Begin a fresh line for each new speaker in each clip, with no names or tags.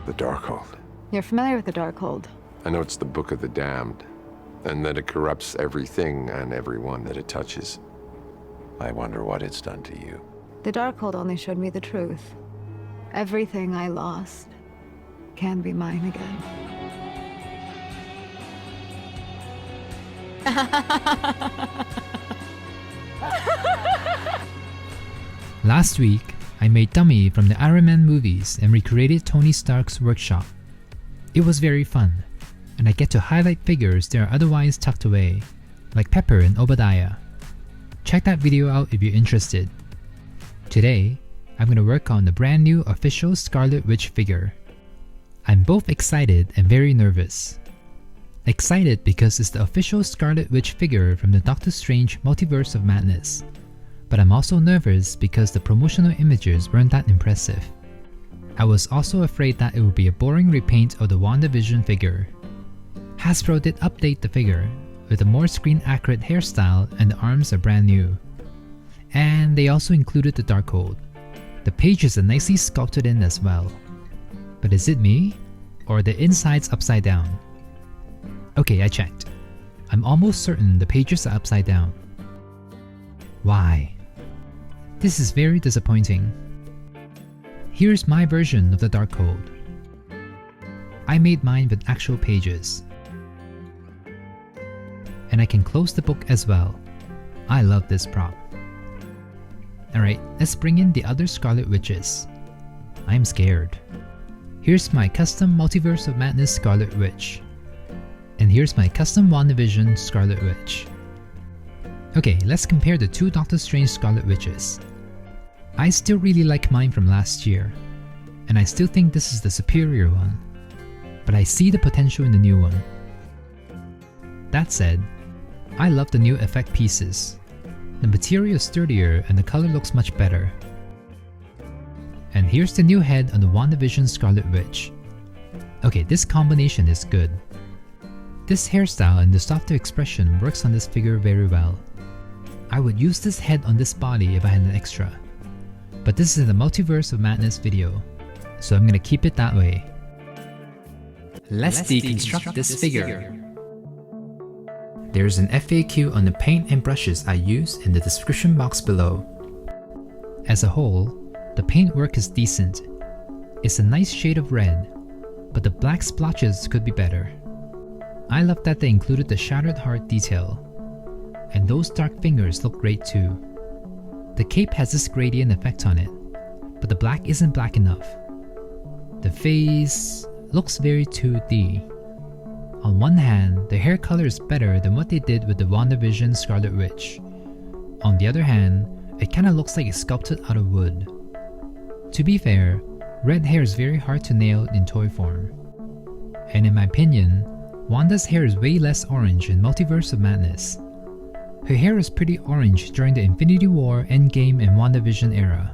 The Darkhold.
You're familiar with the Darkhold?
I know it's the book of the damned, and that it corrupts everything and everyone that it touches. I wonder what it's done to you.
The Darkhold only showed me the truth. Everything I lost can be mine again.
Last week, I made Dummy from the Iron Man movies and recreated Tony Stark's workshop. It was very fun, and I get to highlight figures that are otherwise tucked away, like Pepper and Obadiah. Check that video out if you're interested. Today, I'm going to work on the brand new official Scarlet Witch figure. I'm both excited and very nervous. Excited because it's the official Scarlet Witch figure from the Doctor Strange Multiverse of Madness. But I'm also nervous because the promotional images weren't that impressive. I was also afraid that it would be a boring repaint of the WandaVision figure. Hasbro did update the figure, with a more screen-accurate hairstyle and the arms are brand new. And they also included the Darkhold. The pages are nicely sculpted in as well. But is it me? Or are the insides upside down? Okay, I checked. I'm almost certain the pages are upside down. Why? This is very disappointing. Here's my version of the Darkhold. I made mine with actual pages. And I can close the book as well. I love this prop. Alright, let's bring in the other Scarlet Witches. I'm scared. Here's my custom Multiverse of Madness Scarlet Witch. And here's my custom WandaVision Scarlet Witch. Okay, let's compare the two Doctor Strange Scarlet Witches. I still really like mine from last year, and I still think this is the superior one, but I see the potential in the new one. That said, I love the new effect pieces. The material is sturdier and the color looks much better. And here's the new head on the WandaVision Scarlet Witch. Okay, this combination is good. This hairstyle and the softer expression works on this figure very well. I would use this head on this body if I had an extra. But this is the Multiverse of Madness video, so I'm gonna keep it that way. Let's deconstruct this figure. There's an FAQ on the paint and brushes I use in the description box below. As a whole, the paint work is decent. It's a nice shade of red, but the black splotches could be better. I love that they included the shattered heart detail. And those dark fingers look great too. The cape has this gradient effect on it, but the black isn't black enough. The face looks very 2D. On one hand, the hair color is better than what they did with the WandaVision Scarlet Witch. On the other hand, it kinda looks like it's sculpted out of wood. To be fair, red hair is very hard to nail in toy form. And in my opinion, Wanda's hair is way less orange in Multiverse of Madness. Her hair was pretty orange during the Infinity War, Endgame, and WandaVision era,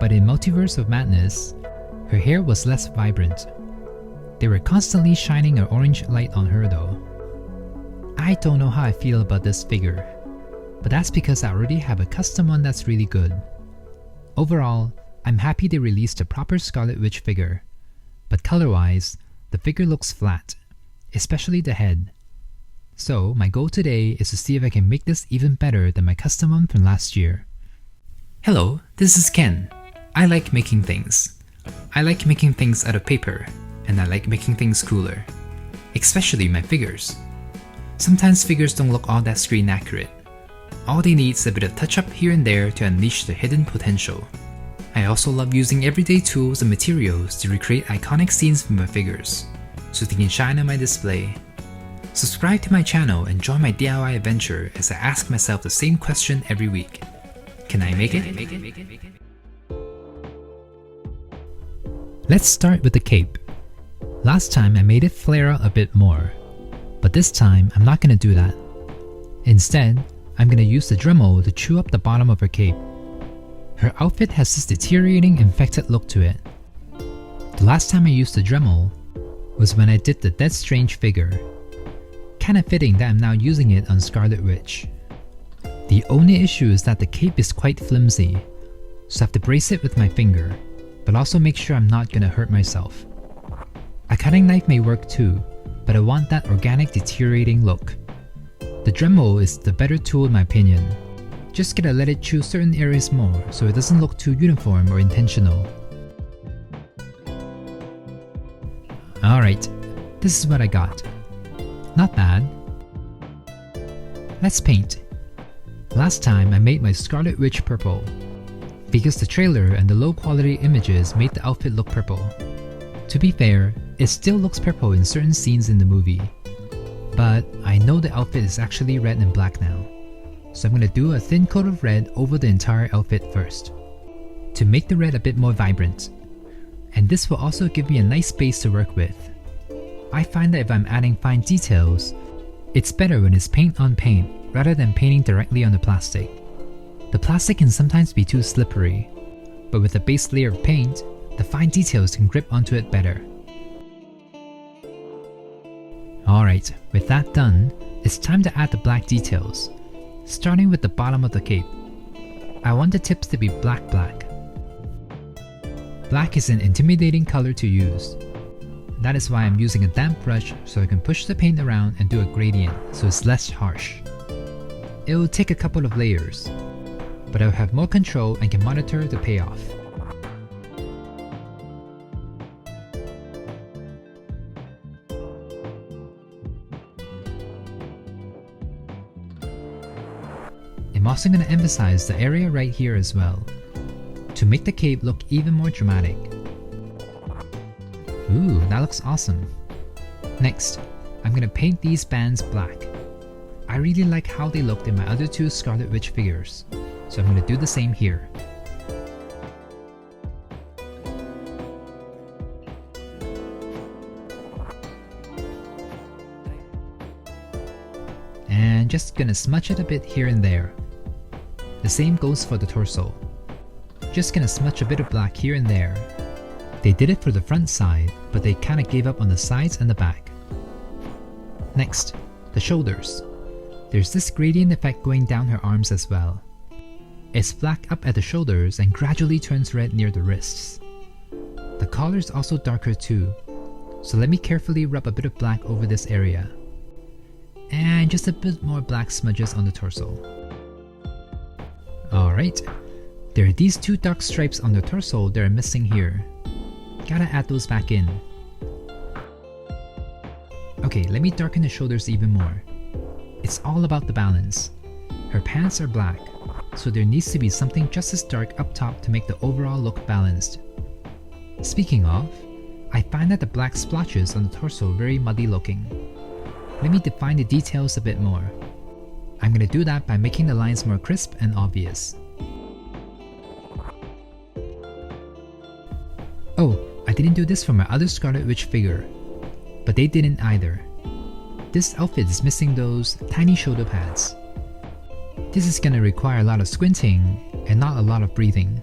but in Multiverse of Madness, her hair was less vibrant. They were constantly shining an orange light on her though. I don't know how I feel about this figure, but that's because I already have a custom one that's really good. Overall, I'm happy they released a proper Scarlet Witch figure, but color-wise, the figure looks flat, especially the head. So my goal today is to see if I can make this even better than my custom one from last year. Hello, this is Ken. I like making things. I like making things out of paper, and I like making things cooler. Especially my figures. Sometimes figures don't look all that screen accurate. All they need is a bit of touch up here and there to unleash their hidden potential. I also love using everyday tools and materials to recreate iconic scenes from my figures, so they can shine on my display. Subscribe to my channel and join my DIY adventure as I ask myself the same question every week. Can I make it? Let's start with the cape. Last time I made it flare out a bit more, but this time I'm not gonna do that. Instead, I'm gonna use the Dremel to chew up the bottom of her cape. Her outfit has this deteriorating infected look to it. The last time I used the Dremel was when I did the Dead Strange figure. Kinda fitting that I'm now using it on Scarlet Witch. The only issue is that the cape is quite flimsy, so I have to brace it with my finger, but also make sure I'm not gonna hurt myself. A cutting knife may work too, but I want that organic deteriorating look. The Dremel is the better tool in my opinion. Just gotta let it chew certain areas more so it doesn't look too uniform or intentional. Alright, this is what I got. Not bad. Let's paint. Last time I made my Scarlet Witch purple, because the trailer and the low quality images made the outfit look purple. To be fair, it still looks purple in certain scenes in the movie, but I know the outfit is actually red and black now, so I'm gonna do a thin coat of red over the entire outfit first, to make the red a bit more vibrant. And this will also give me a nice base to work with. I find that if I'm adding fine details, it's better when it's paint on paint rather than painting directly on the plastic. The plastic can sometimes be too slippery, but with a base layer of paint, the fine details can grip onto it better. Alright, with that done, it's time to add the black details, starting with the bottom of the cape. I want the tips to be black. Black is an intimidating color to use. That is why I'm using a damp brush so I can push the paint around and do a gradient so it's less harsh. It will take a couple of layers, but I'll have more control and can monitor the payoff. I'm also going to emphasize the area right here as well, to make the cape look even more dramatic. Ooh, that looks awesome. Next, I'm going to paint these bands black. I really like how they looked in my other two Scarlet Witch figures, so I'm going to do the same here. And just gonna smudge it a bit here and there. The same goes for the torso. Just gonna smudge a bit of black here and there. They did it for the front side, but they kinda gave up on the sides and the back. Next, the shoulders. There's this gradient effect going down her arms as well. It's black up at the shoulders and gradually turns red near the wrists. The collar is also darker too, so let me carefully rub a bit of black over this area. And just a bit more black smudges on the torso. Alright, there are these two dark stripes on the torso that are missing here. Gotta add those back in. Okay, let me darken the shoulders even more. It's all about the balance. Her pants are black, so there needs to be something just as dark up top to make the overall look balanced. Speaking of, I find that the black splotches on the torso very muddy looking. Let me define the details a bit more. I'm gonna do that by making the lines more crisp and obvious. Oh, I didn't do this for my other Scarlet Witch figure, but they didn't either. This outfit is missing those tiny shoulder pads. This is gonna require a lot of squinting and not a lot of breathing.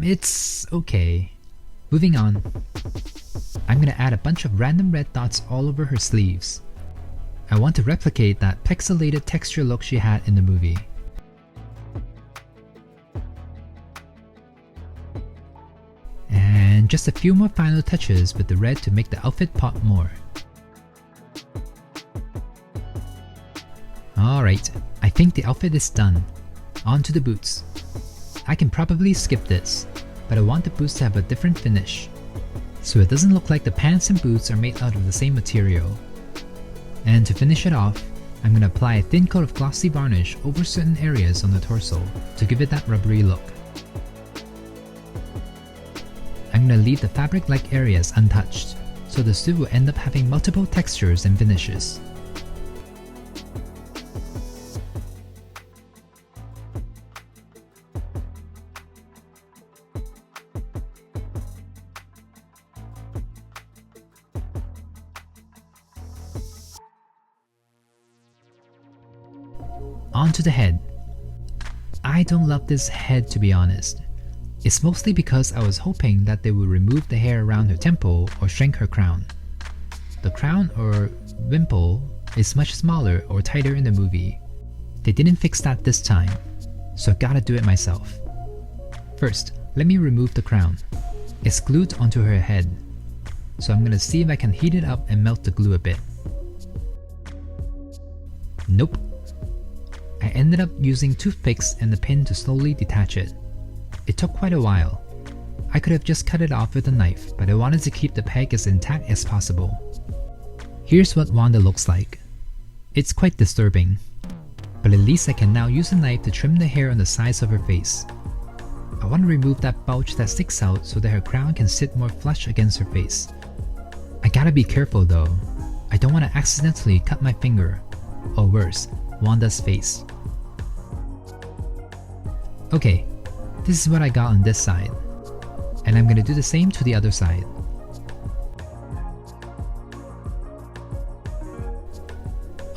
It's okay. Moving on. I'm gonna add a bunch of random red dots all over her sleeves. I want to replicate that pixelated texture look she had in the movie. And just a few more final touches with the red to make the outfit pop more. Alright, I think the outfit is done. On to the boots. I can probably skip this, but I want the boots to have a different finish, so it doesn't look like the pants and boots are made out of the same material. And to finish it off, I'm going to apply a thin coat of glossy varnish over certain areas on the torso to give it that rubbery look. I'm going to leave the fabric-like areas untouched, so the suit will end up having multiple textures and finishes. On to the head. I don't love this head, to be honest. It's mostly because I was hoping that they would remove the hair around her temple or shrink her crown. The crown or wimple is much smaller or tighter in the movie. They didn't fix that this time, so I gotta do it myself. First, Let me remove the crown. It's glued onto her head, so I'm gonna see if I can heat it up and melt the glue a bit. Nope. I ended up using toothpicks and the pin to slowly detach it. It took quite a while. I could have just cut it off with a knife, but I wanted to keep the peg as intact as possible. Here's what Wanda looks like. It's quite disturbing, but at least I can now use a knife to trim the hair on the sides of her face. I want to remove that bulge that sticks out so that her crown can sit more flush against her face. I gotta be careful though. I don't want to accidentally cut my finger, or worse, Wanda's face. Okay, this is what I got on this side, and I'm gonna do the same to the other side.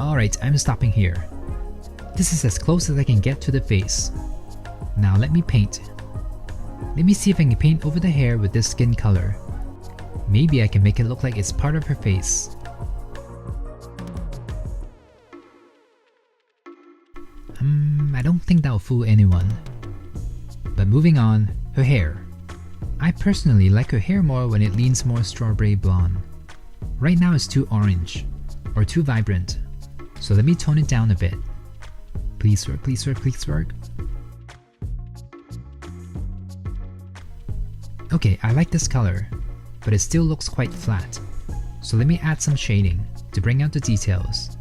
Alright, I'm stopping here. This is as close as I can get to the face. Now let me paint. Let me see if I can paint over the hair with this skin color. Maybe I can make it look like it's part of her face. I don't think that'll fool anyone. But moving on, her hair. I personally like her hair more when it leans more strawberry blonde. Right now it's too orange, or too vibrant, so let me tone it down a bit. Please work, please work, please work. Okay, I like this color, but it still looks quite flat, so let me add some shading to bring out the details.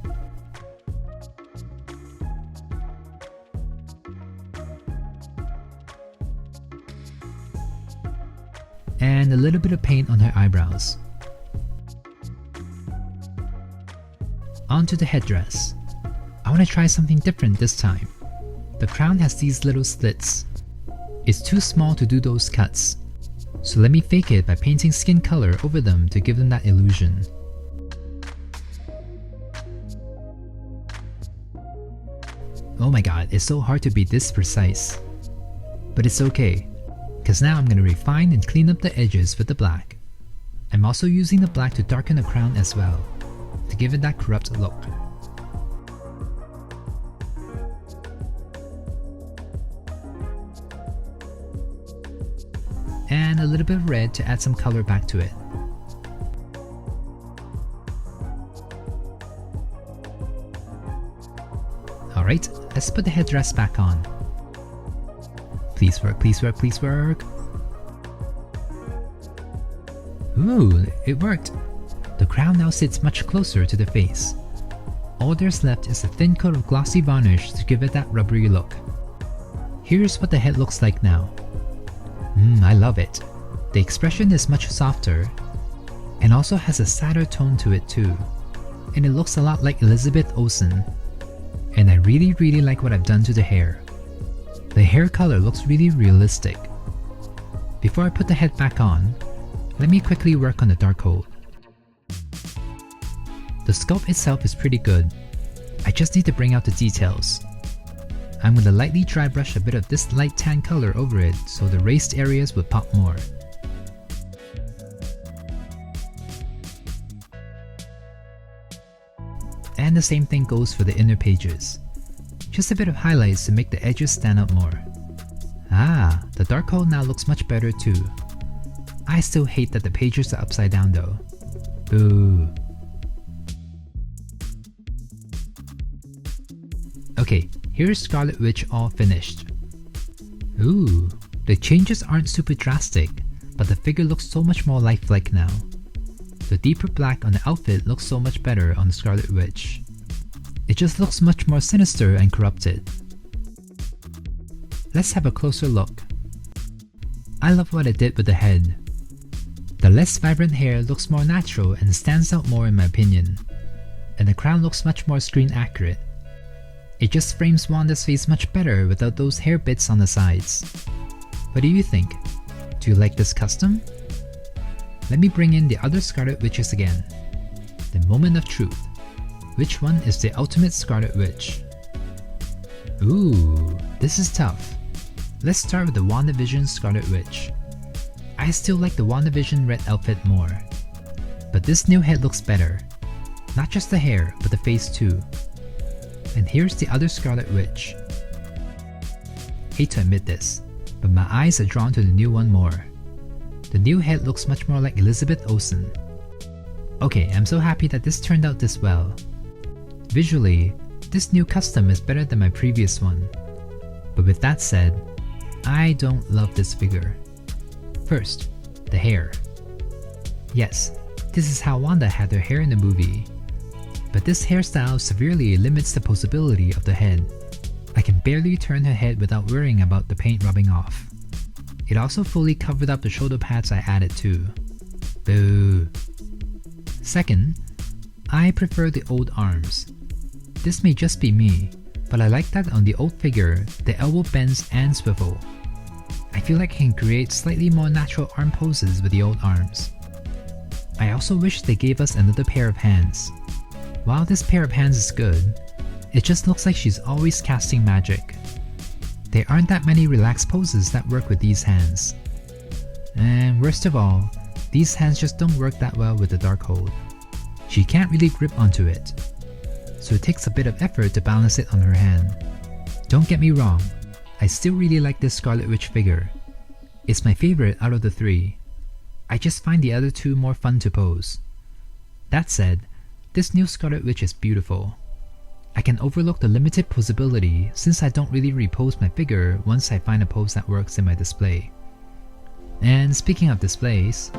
And a little bit of paint on her eyebrows. Onto the headdress. I want to try something different this time. The crown has these little slits. It's too small to do those cuts, so let me fake it by painting skin color over them to give them that illusion. Oh my god, it's so hard to be this precise. But it's okay, because now I'm going to refine and clean up the edges with the black. I'm also using the black to darken the crown as well, to give it that corrupt look. And a little bit of red to add some color back to it. Alright, let's put the headdress back on. Please work, please work, please work. Ooh, it worked! The crown now sits much closer to the face. All there's left is a thin coat of glossy varnish to give it that rubbery look. Here's what the head looks like now. I love it. The expression is much softer, and also has a sadder tone to it too. And it looks a lot like Elizabeth Olsen. And I really like what I've done to the hair. The hair color looks really realistic. Before I put the head back on, let me quickly work on the Darkhold. The sculpt itself is pretty good. I just need to bring out the details. I'm going to lightly dry brush a bit of this light tan color over it so the raised areas would pop more. And the same thing goes for the inner pages. Just a bit of highlights to make the edges stand out more. Ah, the Darkhold now looks much better too. I still hate that the pages are upside down though. Boo. Okay, here's Scarlet Witch all finished. Ooh, the changes aren't super drastic, but the figure looks so much more lifelike now. The deeper black on the outfit looks so much better on the Scarlet Witch. It just looks much more sinister and corrupted. Let's have a closer look. I love what I did with the head. The less vibrant hair looks more natural and stands out more in my opinion. And the crown looks much more screen accurate. It just frames Wanda's face much better without those hair bits on the sides. What do you think? Do you like this custom? Let me bring in the other Scarlet Witches again. The moment of truth. Which one is the ultimate Scarlet Witch? Ooh, this is tough. Let's start with the WandaVision Scarlet Witch. I still like the WandaVision red outfit more. But this new head looks better. Not just the hair, but the face too. And here's the other Scarlet Witch. Hate to admit this, but my eyes are drawn to the new one more. The new head looks much more like Elizabeth Olsen. Okay, I'm so happy that this turned out this well. Visually, this new custom is better than my previous one. But with that said, I don't love this figure. First, the hair. Yes, this is how Wanda had her hair in the movie. But this hairstyle severely limits the posability of the head. I can barely turn her head without worrying about the paint rubbing off. It also fully covered up the shoulder pads I added too. Boo. Second, I prefer the old arms. This may just be me, but I like that on the old figure, the elbow bends and swivel. I feel like I can create slightly more natural arm poses with the old arms. I also wish they gave us another pair of hands. While this pair of hands is good, it just looks like she's always casting magic. There aren't that many relaxed poses that work with these hands. And worst of all, these hands just don't work that well with the Darkhold. She can't really grip onto it, so it takes a bit of effort to balance it on her hand. Don't get me wrong, I still really like this Scarlet Witch figure. It's my favorite out of the three. I just find the other two more fun to pose. That said, this new Scarlet Witch is beautiful. I can overlook the limited posability since I don't really repose my figure once I find a pose that works in my display. And speaking of displays,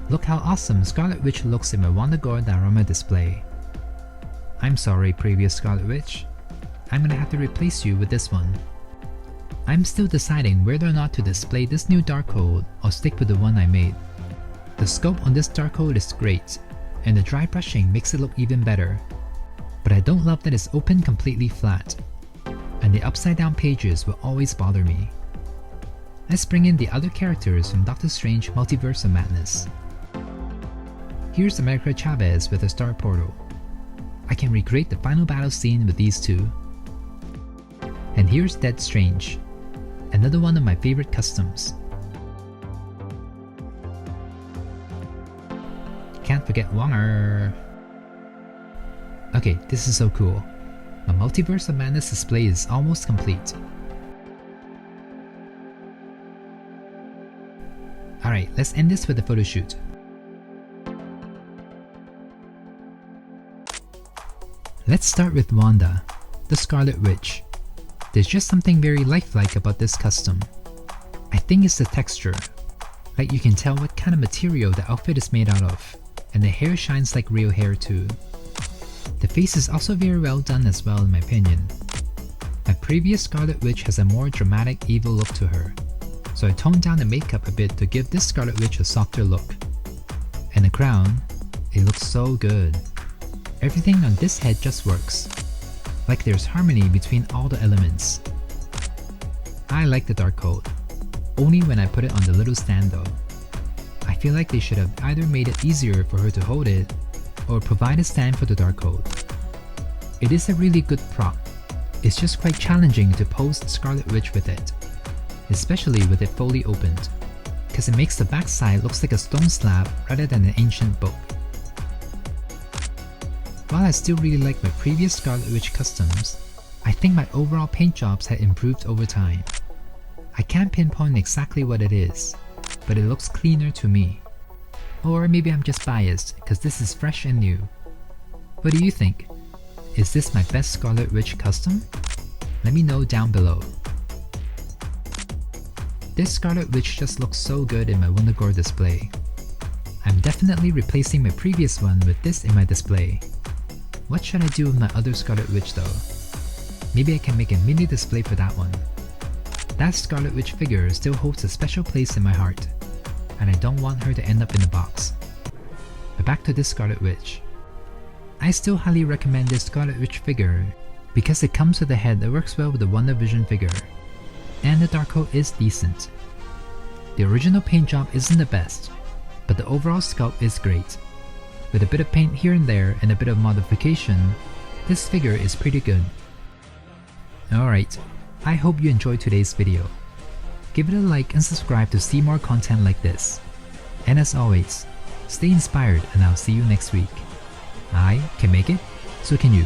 look how awesome Scarlet Witch looks in my WandaGore diorama display. I'm sorry, previous Scarlet Witch. I'm gonna have to replace you with this one. I'm still deciding whether or not to display this new Darkhold or stick with the one I made. The sculpt on this Darkhold is great, and the dry brushing makes it look even better. But I don't love that it's open completely flat, and the upside down pages will always bother me. Let's bring in the other characters from Doctor Strange Multiverse of Madness. Here's America Chavez with a star portal. I can recreate the final battle scene with these two. And here's Dead Strange, another one of my favorite customs. Can't forget Wonger. Okay, this is so cool. My Multiverse of Madness display is almost complete. Alright, let's end this with a photoshoot. Let's start with Wanda, the Scarlet Witch. There's just something very lifelike about this custom. I think it's the texture. Like you can tell what kind of material the outfit is made out of, and the hair shines like real hair too. The face is also very well done as well in my opinion. My previous Scarlet Witch has a more dramatic evil look to her, so I toned down the makeup a bit to give this Scarlet Witch a softer look. And the crown, it looks so good. Everything on this head just works. Like there's harmony between all the elements. I like the Darkhold, only when I put it on the little stand though. I feel like they should have either made it easier for her to hold it, or provide a stand for the Darkhold. It is a really good prop. It's just quite challenging to pose Scarlet Witch with it, especially with it fully opened, because it makes the backside looks like a stone slab rather than an ancient book. While I still really like my previous Scarlet Witch customs, I think my overall paint jobs had improved over time. I can't pinpoint exactly what it is, but it looks cleaner to me. Or maybe I'm just biased because this is fresh and new. What do you think? Is this my best Scarlet Witch custom? Let me know down below. This Scarlet Witch just looks so good in my WandaGore display. I'm definitely replacing my previous one with this in my display. What should I do with my other Scarlet Witch though? Maybe I can make a mini display for that one. That Scarlet Witch figure still holds a special place in my heart, and I don't want her to end up in a box. But back to this Scarlet Witch. I still highly recommend this Scarlet Witch figure because it comes with a head that works well with the WandaVision figure, and the Darkhold is decent. The original paint job isn't the best, but the overall sculpt is great. With a bit of paint here and there and a bit of modification, this figure is pretty good. Alright, I hope you enjoyed today's video. Give it a like and subscribe to see more content like this. And as always, stay inspired and I'll see you next week. I can make it, so can you.